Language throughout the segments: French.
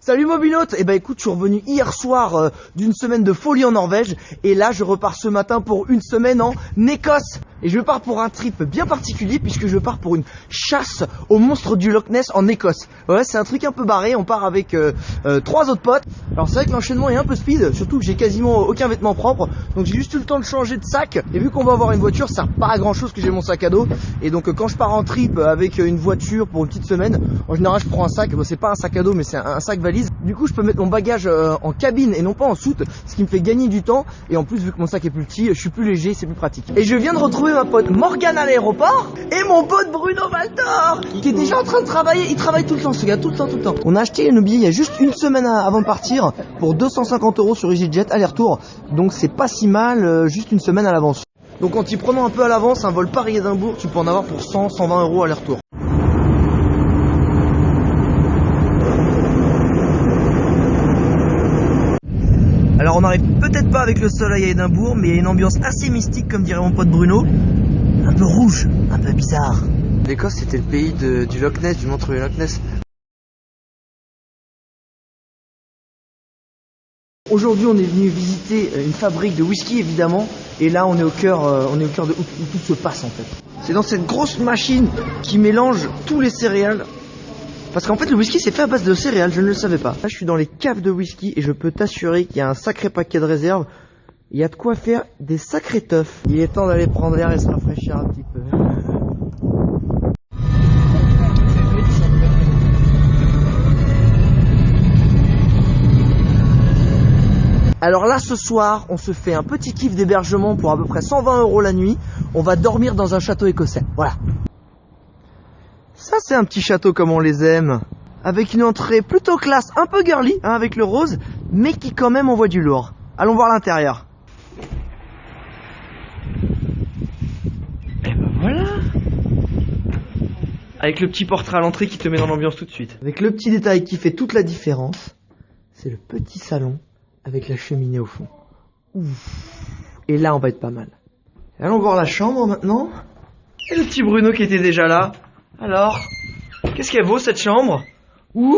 Salut Mobilote. Eh ben écoute, je suis revenu hier soir d'une semaine de folie en Norvège. Et là je repars ce matin pour une semaine en Écosse. Et je pars pour un trip bien particulier puisque je pars pour une chasse aux monstres du Loch Ness en Écosse. Ouais, c'est un truc un peu barré, on part avec 3 autres potes. Alors c'est vrai que l'enchaînement est un peu speed, surtout que j'ai quasiment aucun vêtement propre. Donc j'ai juste eu le temps de changer de sac. Et vu qu'on va avoir une voiture, ça sert pas à grand chose que j'ai mon sac à dos. Et donc quand je pars en trip avec une voiture pour une petite semaine, en général je prends un sac. Bon, c'est pas un sac à dos mais c'est un sac valise. Du coup je peux mettre mon bagage en cabine et non pas en soute, ce qui me fait gagner du temps. Et en plus vu que mon sac est plus petit, je suis plus léger, c'est plus pratique. Et je viens de retrouver ma pote Morgane à l'aéroport et mon pote Bruno Valtor qui est déjà en train de travailler. Il travaille tout le temps ce gars, tout le temps. On a acheté nos billets il y a juste une semaine avant de partir pour 250 € sur EasyJet aller-retour. Donc c'est pas si mal, juste une semaine à l'avance. Donc en t'y prenant un peu à l'avance, un vol Paris-Édimbourg, tu peux en avoir pour 100-120 € aller-retour. Alors on n'arrive peut-être pas avec le soleil à Édimbourg, mais il y a une ambiance assez mystique comme dirait mon pote Bruno. Un peu rouge, un peu bizarre. L'Écosse c'était le pays du Loch Ness, du monstre du Loch Ness. Aujourd'hui on est venu visiter une fabrique de whisky évidemment. Et là on est au cœur de où tout se passe en fait. C'est dans cette grosse machine qui mélange tous les céréales. Parce qu'en fait le whisky c'est fait à base de céréales, je ne le savais pas. Là je suis dans les caves de whisky et je peux t'assurer qu'il y a un sacré paquet de réserve. Il y a de quoi faire des sacrés teufs. Il est temps d'aller prendre l'air et se rafraîchir un petit peu. Alors là ce soir on se fait un petit kiff d'hébergement pour à peu près 120 € la nuit. On va dormir dans un château écossais, voilà. Ça c'est un petit château comme on les aime. Avec une entrée plutôt classe, un peu girly hein, avec le rose, mais qui quand même envoie du lourd. Allons voir l'intérieur. Et ben voilà. Avec le petit portrait à l'entrée qui te met dans l'ambiance tout de suite. Avec le petit détail qui fait toute la différence, c'est le petit salon avec la cheminée au fond. Ouf. Et là on va être pas mal. Allons voir la chambre maintenant. Et le petit Bruno qui était déjà là. Alors, qu'est-ce qu'elle vaut cette chambre? Ouh!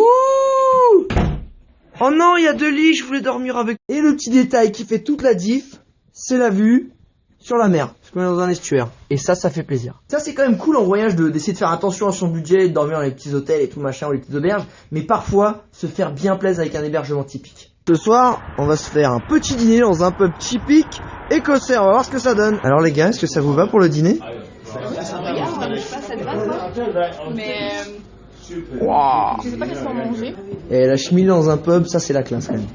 Oh non, il y a 2 lits, je voulais dormir avec. Et le petit détail qui fait toute la diff, c'est la vue sur la mer. Parce qu'on est dans un estuaire. Et ça fait plaisir. Ça c'est quand même cool en voyage d'essayer de faire attention à son budget, de dormir dans les petits hôtels et tout machin, ou les petites auberges. Mais parfois, se faire bien plaisir avec un hébergement typique. Ce soir, on va se faire un petit dîner dans un pub typique écossais. On va voir ce que ça donne. Alors les gars, est-ce que ça vous va pour le dîner? Je sais pas, ça te va ça. Mais Wow. je sais pas qu'est-ce qu'on va manger. Et la cheminée dans un pub, ça c'est la classe quand même.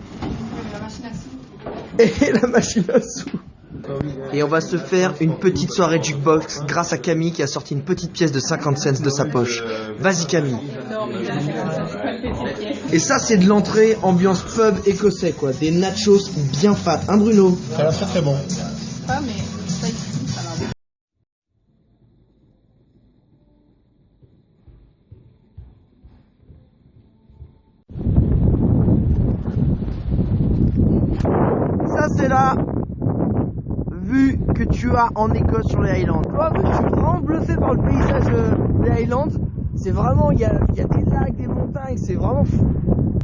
La machine à sous. Et la machine à sous. Et on va se faire une petite soirée jukebox grâce à Camille qui a sorti une petite pièce de 50 cents de sa poche. Vas-y Camille. Non mais ça c'est pas le petit pièce. Et ça c'est de l'entrée ambiance pub écossais quoi. Des nachos bien fat. Hein Bruno? Ça a l'air très très bon. Pas mais ça ici, ça va. Ça c'est la vue que tu as en Écosse sur les Highlands. Toi, je suis vraiment bluffé par le paysage des Highlands. C'est vraiment, il y a des lacs, des montagnes, c'est vraiment fou.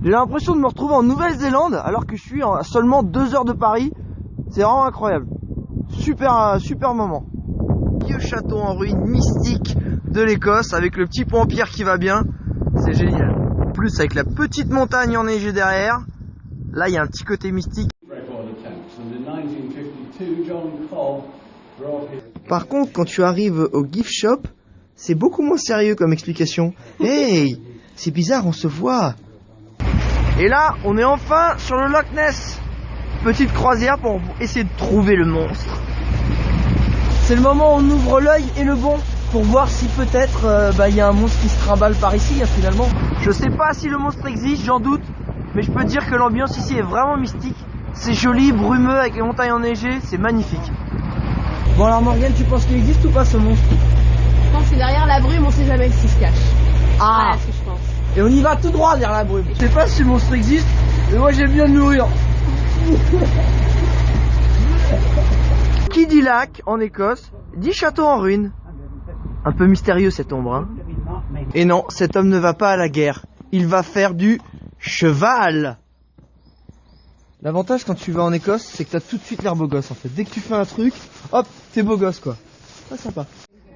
J'ai l'impression de me retrouver en Nouvelle-Zélande alors que je suis à seulement 2 heures de Paris. C'est vraiment incroyable. Super moment. Vieux château en ruine mystique de l'Écosse avec le petit pont en pierre qui va bien. C'est génial. En plus avec la petite montagne enneigée derrière. Là il y a un petit côté mystique. Par contre, quand tu arrives au gift shop, c'est beaucoup moins sérieux comme explication. Hey, c'est bizarre, on se voit. Et là, on est enfin sur le Loch Ness. Petite croisière pour essayer de trouver le monstre. C'est le moment où on ouvre l'œil et le bon pour voir si peut-être il y a un monstre qui se trimballe par ici finalement. Je sais pas si le monstre existe, j'en doute. Mais je peux te dire que l'ambiance ici est vraiment mystique. C'est joli, brumeux, avec les montagnes enneigées, c'est magnifique. Bon alors Morgane, tu penses qu'il existe ou pas ce monstre? Je pense que derrière la brume on sait jamais ce qui se cache. Ah, Voilà ce que je pense. et on y va tout droit derrière la brume. Je sais pas si le monstre existe, mais moi j'aime bien le nourrir. Qui dit lac en Écosse, dit château en ruine. Un peu mystérieux cette ombre, hein. Et non, cet homme ne va pas à la guerre. Il va faire du cheval. L'avantage quand tu vas en Écosse, c'est que t'as tout de suite l'air beau gosse en fait. Dès que tu fais un truc, hop, t'es beau gosse quoi. Très sympa.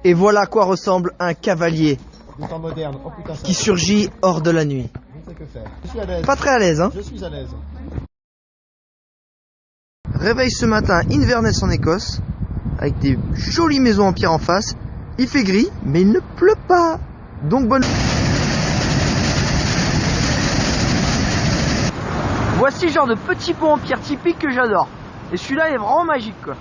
Et voilà à quoi ressemble un cavalier Du temps moderne. Oh putain, ça. qui surgit hors de la nuit. Je ne sais que faire. Je suis à l'aise. Pas très à l'aise, hein. Je suis à l'aise. Réveil ce matin à Inverness en Écosse, avec des jolies maisons en pierre en face. Il fait gris, mais il ne pleut pas. Donc bonne... Voici le genre de petit pont en pierre typique que j'adore. Et celui-là est vraiment magique quoi.